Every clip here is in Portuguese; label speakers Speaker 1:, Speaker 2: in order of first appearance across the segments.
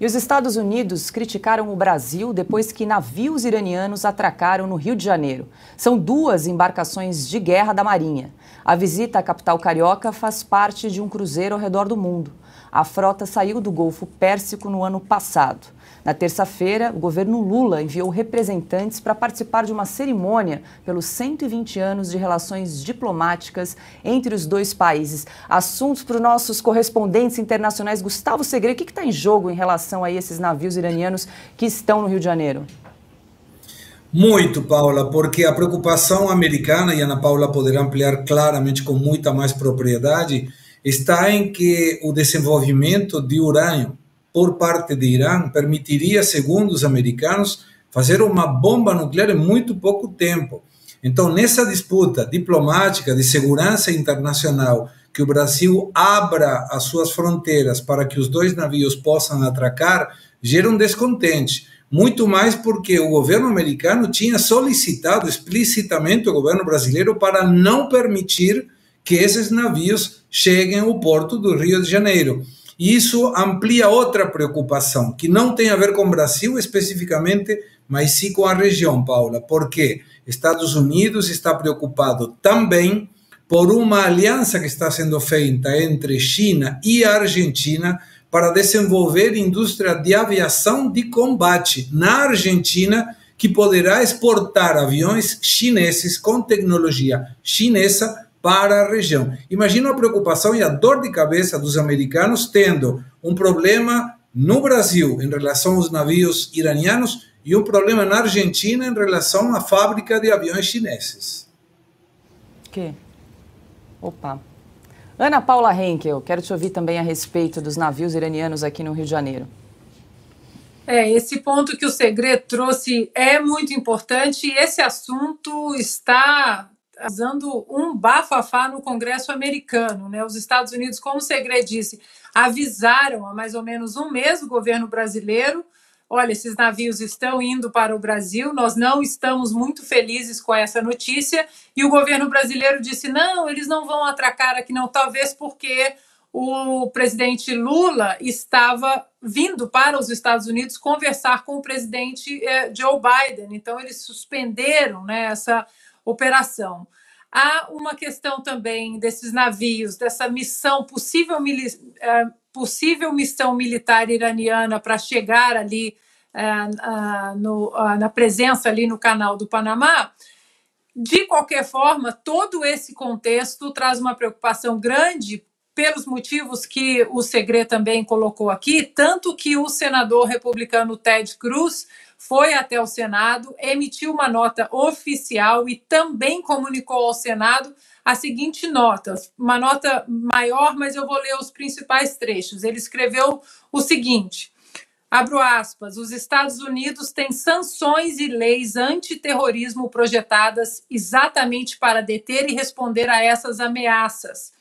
Speaker 1: E os Estados Unidos criticaram o Brasil depois que navios iranianos atracaram no Rio de Janeiro. São duas embarcações de guerra da Marinha. A visita à capital carioca faz parte de um cruzeiro ao redor do mundo. A frota saiu do Golfo Pérsico no ano passado. Na terça-feira, o governo Lula enviou representantes para participar de uma cerimônia pelos 120 anos de relações diplomáticas entre os dois países. Assuntos para os nossos correspondentes internacionais. Gustavo Segre, o que está em jogo em relação a esses navios iranianos que estão no Rio de Janeiro?
Speaker 2: Muito, Paula, porque a preocupação americana, e a Ana Paula poderá ampliar claramente com muita mais propriedade, está em que o desenvolvimento de urânio por parte de Irã permitiria, segundo os americanos, fazer uma bomba nuclear em muito pouco tempo. Então, nessa disputa diplomática de segurança internacional, que o Brasil abra as suas fronteiras para que os dois navios possam atracar, gera um descontente. Muito mais porque o governo americano tinha solicitado explicitamente o governo brasileiro para não permitir que esses navios cheguem ao porto do Rio de Janeiro. E isso amplia outra preocupação, que não tem a ver com o Brasil especificamente, mas sim com a região, Paula, porque Estados Unidos está preocupado também por uma aliança que está sendo feita entre China e a Argentina para desenvolver indústria de aviação de combate na Argentina, que poderá exportar aviões chineses com tecnologia chinesa para a região. Imagina a preocupação e a dor de cabeça dos americanos tendo um problema no Brasil em relação aos navios iranianos e um problema na Argentina em relação à fábrica de aviões chineses.
Speaker 1: Opa. Ana Paula Henkel, quero te ouvir também a respeito dos navios iranianos aqui no Rio de Janeiro.
Speaker 3: Esse ponto que o Segre trouxe é muito importante e esse assunto está causando um bafafá no Congresso americano, né? Os Estados Unidos, como o Segre disse, avisaram há mais ou menos um mês o governo brasileiro: olha, esses navios estão indo para o Brasil, nós não estamos muito felizes com essa notícia, e o governo brasileiro disse: não, eles não vão atracar aqui não, talvez porque o presidente Lula estava vindo para os Estados Unidos conversar com o presidente Joe Biden, então eles suspenderam, né, essa operação. Há uma questão também desses navios, dessa missão, possível missão militar iraniana para chegar ali na presença ali no Canal do Panamá. De qualquer forma, todo esse contexto traz uma preocupação grande pelos motivos que o Segre também colocou aqui, tanto que o senador republicano Ted Cruz foi até o Senado, emitiu uma nota oficial e também comunicou ao Senado a seguinte nota, uma nota maior, mas eu vou ler os principais trechos. Ele escreveu o seguinte, abro aspas, os Estados Unidos têm sanções e leis antiterrorismo projetadas exatamente para deter e responder a essas ameaças.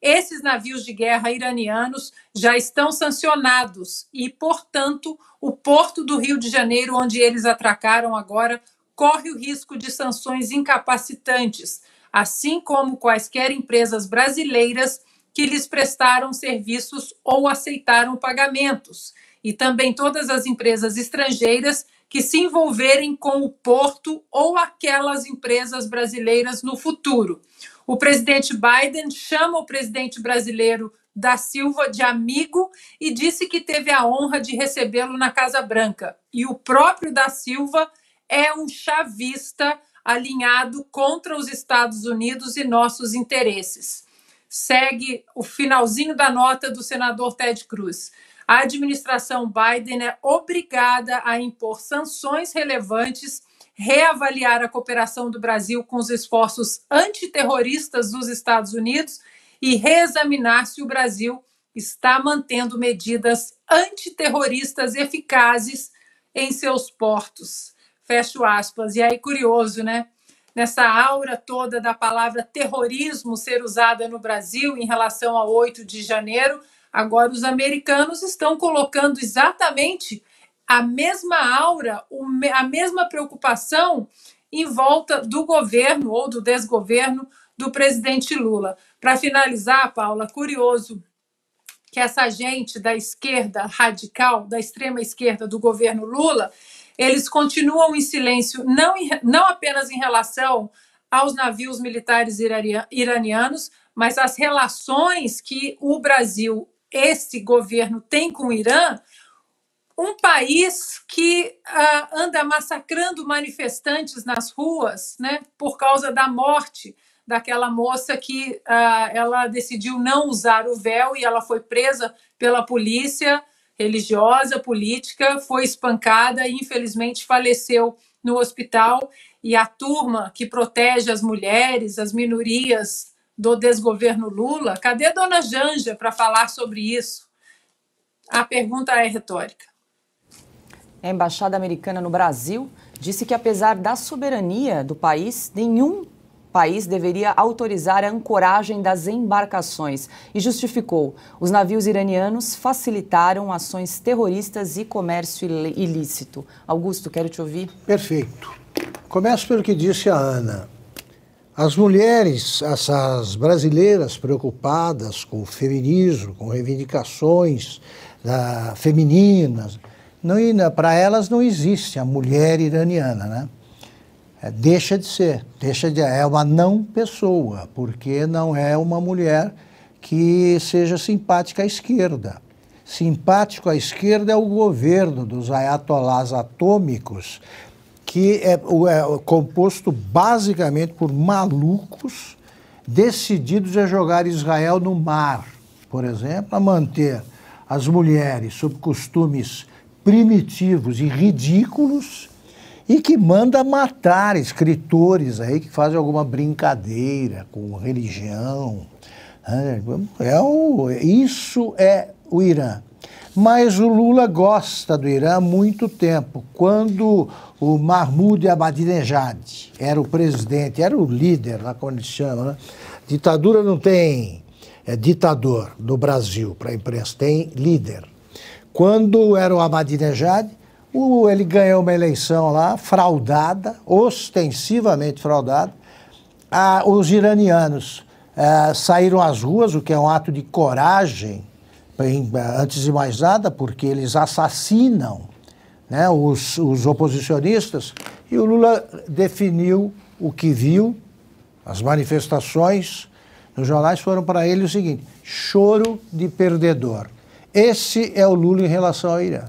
Speaker 3: Esses navios de guerra iranianos já estão sancionados e, portanto, o porto do Rio de Janeiro, onde eles atracaram agora, corre o risco de sanções incapacitantes, assim como quaisquer empresas brasileiras que lhes prestaram serviços ou aceitaram pagamentos, e também todas as empresas estrangeiras que se envolverem com o porto ou aquelas empresas brasileiras no futuro. O presidente Biden chama o presidente brasileiro da Silva de amigo e disse que teve a honra de recebê-lo na Casa Branca. E o próprio da Silva é um chavista alinhado contra os Estados Unidos e nossos interesses. Segue o finalzinho da nota do senador Ted Cruz. A administração Biden é obrigada a impor sanções relevantes, reavaliar a cooperação do Brasil com os esforços antiterroristas dos Estados Unidos e reexaminar se o Brasil está mantendo medidas antiterroristas eficazes em seus portos. Fecho aspas. E aí, curioso, né? Nessa aura toda da palavra terrorismo ser usada no Brasil em relação ao 8 de janeiro, agora os americanos estão colocando exatamente a mesma aura, a mesma preocupação em volta do governo ou do desgoverno do presidente Lula. Para finalizar, Paula, curioso que essa gente da esquerda radical, da extrema esquerda do governo Lula, eles continuam em silêncio, não apenas em relação aos navios militares iranianos, mas as relações que o Brasil, esse governo, tem com o Irã, um país que anda massacrando manifestantes nas ruas, né, por causa da morte daquela moça que ela decidiu não usar o véu e ela foi presa pela polícia religiosa, política, foi espancada e infelizmente faleceu no hospital. E a turma que protege as mulheres, as minorias do desgoverno Lula, cadê Dona Janja para falar sobre isso? A pergunta é retórica.
Speaker 1: A Embaixada Americana no Brasil disse que, apesar da soberania do país, nenhum país deveria autorizar a ancoragem das embarcações e justificou: os navios iranianos facilitaram ações terroristas e comércio ilícito. Augusto, quero te ouvir.
Speaker 4: Perfeito. Começo pelo que disse a Ana. As mulheres, essas brasileiras preocupadas com o feminismo, com reivindicações femininas, para elas não existe a mulher iraniana, né? Deixa de ser, é uma não pessoa, porque não é uma mulher que seja simpática à esquerda. Simpático à esquerda é o governo dos ayatolás atômicos, que é composto basicamente por malucos decididos a jogar Israel no mar, por exemplo, a manter as mulheres sob costumes primitivos e ridículos, e que manda matar escritores aí que fazem alguma brincadeira com religião. Isso é o Irã. Mas o Lula gosta do Irã há muito tempo. Quando o Mahmoud Ahmadinejad era o presidente, era o líder, lá como eles chamam, né? Ditadura não tem ditador no Brasil para a imprensa, tem líder. Quando era o Ahmadinejad, ele ganhou uma eleição lá, fraudada, ostensivamente fraudada. Os iranianos saíram às ruas, o que é um ato de coragem, antes de mais nada, porque eles assassinam, né, os oposicionistas, e o Lula definiu o que viu. As manifestações nos jornais foram para ele o seguinte: choro de perdedor. Esse é o Lula em relação ao Irã.